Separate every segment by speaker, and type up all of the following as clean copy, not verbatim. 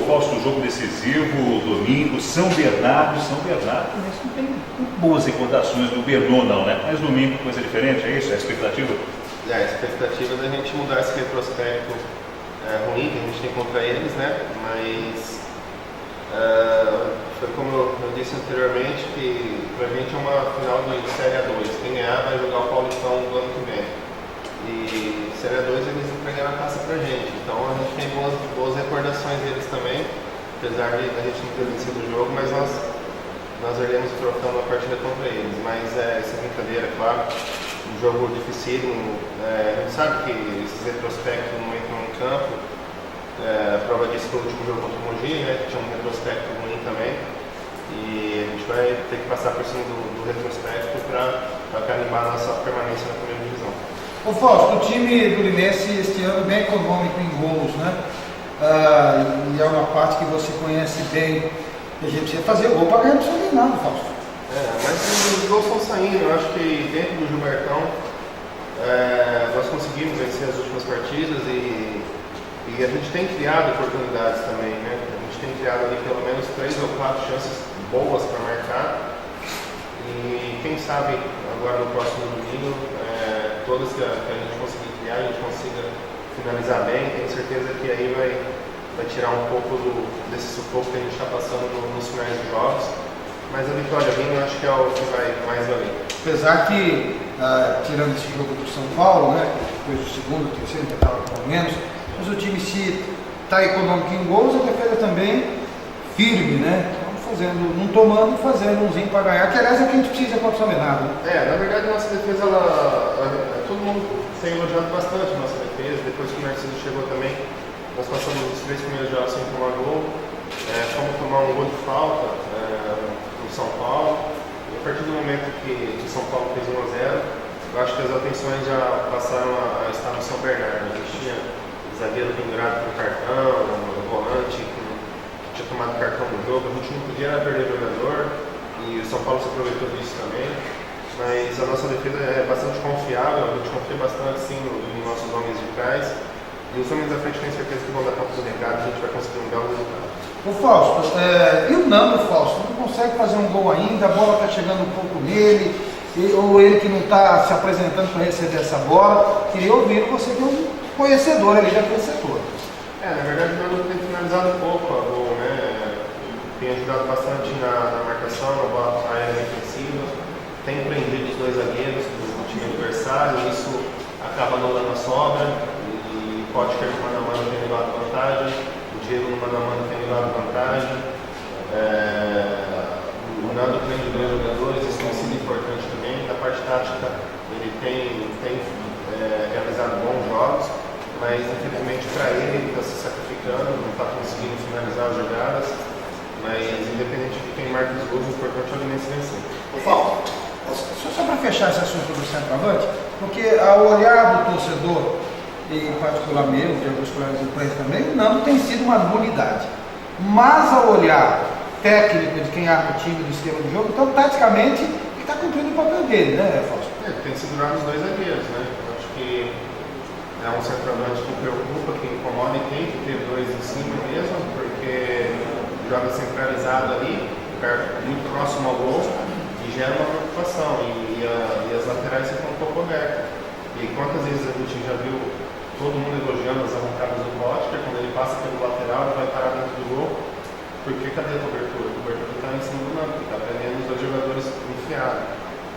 Speaker 1: Fausto, jogo decisivo, domingo, São Bernardo mas não tem boas recordações do Bernou não, né? Mas domingo coisa diferente, é isso? É a expectativa?
Speaker 2: A expectativa é da gente mudar esse retrospecto ruim que a gente tem contra eles, né? Mas foi como eu disse anteriormente, que pra gente é uma final de Série A2. Quem ganhar vai jogar o Paulistão do ano que vem. E Série A2 eles entregaram a taça pra gente. Então a gente tem boas recordações deles também, apesar de a gente não ter vencido o jogo, mas nós erguemos o troféu na partida contra eles. Mas essa brincadeira, claro, um jogo dificílimo. A gente sabe que esses retrospectos não entram em campo. A prova disso foi o último jogo contra o Mogi, né, que tinha um retrospecto ruim também. E a gente vai ter que passar por cima do retrospecto para carimbar a nossa permanência na primeira divisão.
Speaker 3: Ô Fausto, o time do Linense este ano bem econômico em gols, né? E é uma parte que você conhece bem. A gente precisa fazer gol para ganhar, não precisa nem nada, Fausto.
Speaker 2: Mas os gols estão saindo. Eu acho que dentro do Gilbertão nós conseguimos vencer as últimas partidas e a gente tem criado oportunidades também, né? A gente tem criado ali pelo menos 3 ou 4 chances boas para marcar. E quem sabe agora no próximo domingo, todas que a gente conseguir criar, a gente consiga finalizar bem. Tenho certeza que aí vai tirar um pouco desse sufoco que a gente está passando nos finais de jogos. Mas a vitória vindo eu acho que é o que vai mais valer.
Speaker 3: Apesar que, tirando esse jogo do São Paulo, né, depois do segundo, terceiro, já estava com menos, mas o time se está econômico em gols, a defesa também firme, né? Não tomando, fazendo umzinho para ganhar, que aliás é o que a gente precisa contra o São Bernardo.
Speaker 2: Na verdade nossa defesa, todo mundo tem elogiado bastante a nossa defesa. Depois que o Narciso chegou também, nós passamos os 3 primeiros jogos sem tomar gol. Fomos tomar um gol de falta no São Paulo. E a partir do momento que o São Paulo fez 1-0, eu acho que as atenções já passaram a estar no São Bernardo. A gente tinha zagueiro pendurado com cartão, volante que tinha tomado cartão no jogo, a gente não podia perder jogador e o São Paulo se aproveitou disso também. Mas a nossa defesa é bastante confiável, a gente confia bastante sim nos nossos homens de trás. E os homens da frente têm certeza que vão dar conta do recado, a gente vai conseguir um belo resultado.
Speaker 3: Ô Fausto, e o Nando, Fausto, não consegue fazer um gol ainda, a bola está chegando um pouco nele, ou ele que não está se apresentando para receber essa bola. Queria ouvir você que é um conhecedor ali daquele setor.
Speaker 2: Na verdade o Nando tem finalizado um pouco a gol, né? Tem ajudado bastante na marcação, na bola aérea defensiva, tem prendido os 2 zagueiros do time adversário, isso acaba anulando a sobra. E pode que no mano a mano tem levado vantagem, o Diego no mano a mano tem levado vantagem. O Nando prende 2 jogadores, isso tem sido importante também. Na parte tática ele tem realizado bons jogos, mas infelizmente para ele está se sacrificando, não está conseguindo finalizar as jogadas. Mas independente de quem marca os gols, o importante é o Linense vencer.
Speaker 3: Ô Fausto, só para fechar esse assunto do centroavante, porque ao olhar do torcedor, e em particular meu, de alguns colegas de imprensa também, o Nando tem sido uma nulidade. Mas ao olhar técnico de quem arma o time do esquema do jogo, então taticamente ele está cumprindo o papel dele, né, Fausto?
Speaker 2: Tem segurado os 2 zagueiros, né? Eu acho que é um centroavante que preocupa, que incomoda e tem que ter 2 em cima mesmo, porque joga centralizado ali, muito próximo ao gol, e gera uma preocupação. E as laterais ficam um pouco abertas. E quantas vezes a gente já viu todo mundo elogiando as arrancadas do Potker, quando ele passa pelo lateral, ele vai parar dentro do gol, porque cadê a cobertura? A cobertura está em cima do Nando, que está prendendo os 2 jogadores enfiados.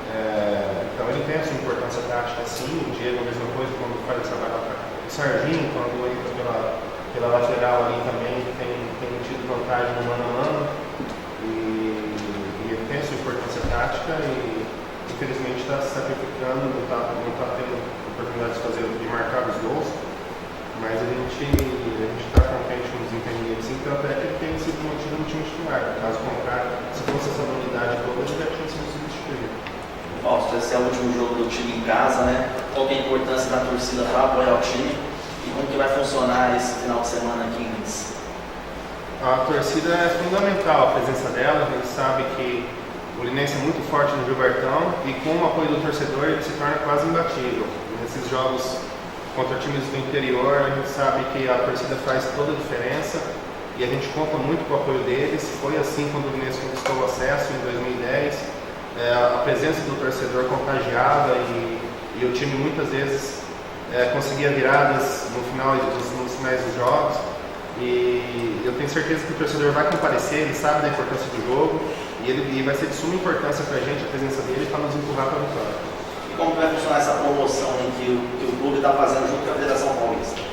Speaker 2: Então ele tem a sua importância tática sim, o Diego a mesma coisa quando faz essa barata. O Serginho, quando entra pela lateral ali também, tem tido vantagem no mano a mano, e ele tem a sua importância tática e infelizmente está se sacrificando, não está tendo oportunidade de marcar os gols, mas a gente está contente com os entendimentos, tanto é que ele tem sido mantido no time titular. Caso contrário, se fosse essa unidade toda, ele já tinha sido substituído.
Speaker 4: Fausto, esse é o último jogo do time em casa, né? Qual que é a importância da torcida para apoiar o time e como que vai funcionar esse final de semana aqui em Linense?
Speaker 2: A torcida é fundamental, a presença dela. A gente sabe que o Linense é muito forte no Gilbertão e com o apoio do torcedor ele se torna quase imbatível. Nesses jogos contra times do interior, a gente sabe que a torcida faz toda a diferença e a gente conta muito com o apoio deles. Foi assim quando o Vinense conquistou o acesso em 2010. A presença do torcedor contagiava e o time muitas vezes conseguia viradas nos finais dos jogos. E eu tenho certeza que o torcedor vai comparecer, ele sabe da importância do jogo e vai ser de suma importância para a gente a presença dele para nos empurrar para a vitória.
Speaker 4: E como vai funcionar essa promoção que o clube está fazendo junto com a Federação Paulista?